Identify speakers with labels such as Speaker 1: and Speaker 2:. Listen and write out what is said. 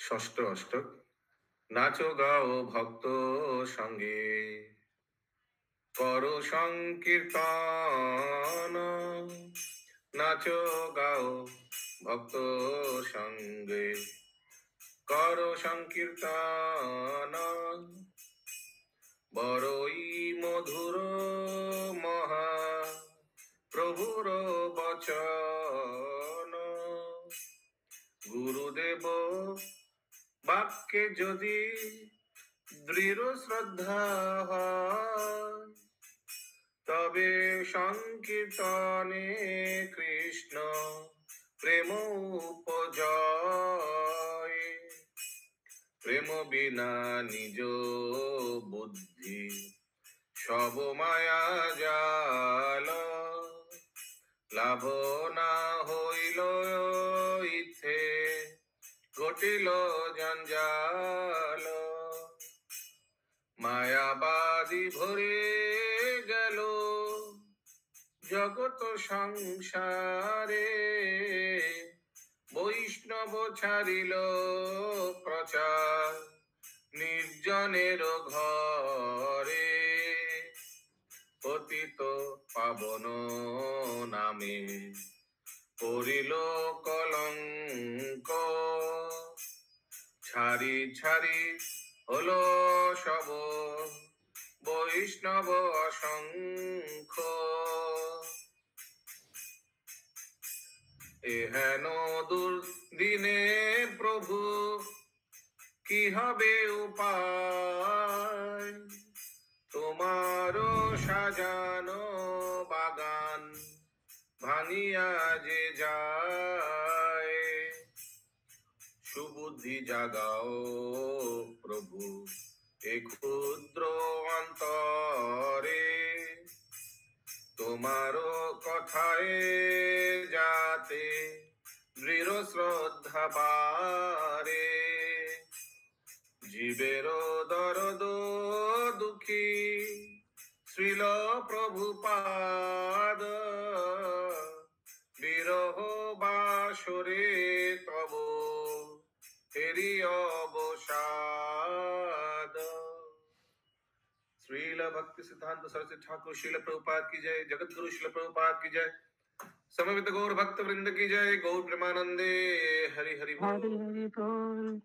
Speaker 1: ষষ্ঠ অষ্টক। নাচো গাও ভক্ত সঙ্গে, করো সংকীর্তন। নাচো গাও ভক্ত সঙ্গে, করো সংকীর্তন। বড়ই মধুর মহা প্রভুর বচন। গুরুদেব বাক্যে যদি দৃঢ় শ্রদ্ধা হয়, তবে সংকীর্তনে কৃষ্ণ প্রেম উপজয়। প্রেম বিনা নিজ বুদ্ধি সব মায়া জাল। লাভ না হইল ইথে ঘটিল জঞ্জাল। মায়াবাদী ভরে গেল জগত সংসারে। বৈষ্ণব ছাড়িল প্রচার নির্জনের ঘরে। পতিত পাবন নামে পড়িল কলঙ্ক। ছাড়ি ছাড়ি হলো সব বৈষ্ণব অসংখ্য। এহেন দুর্দিনে প্রভু কি হবে উপায়? তোমারও সাজানো বাগান ভাঙিয়া যে যায়। সুবুদ্ধি জাগাও প্রভু এ ক্ষুদ্র অন্তরে। তোমারও কথায় যাতে দৃঢ় শ্রদ্ধা বাড়ে। জীবের দরদ দুঃখী শ্রীল প্রভুপাদ। বিরহ বাসরে তব হেরি অবসাদ। श्रील भक्ति सिद्धांत सरस्वती ठाकुर श्रील प्रभुपाद की जय। जगत गुरु श्रील प्रभुपाद की जय। समवेत गौर भक्त वृंद की जय। गौर प्रेमानंदे हरि हरि बोल।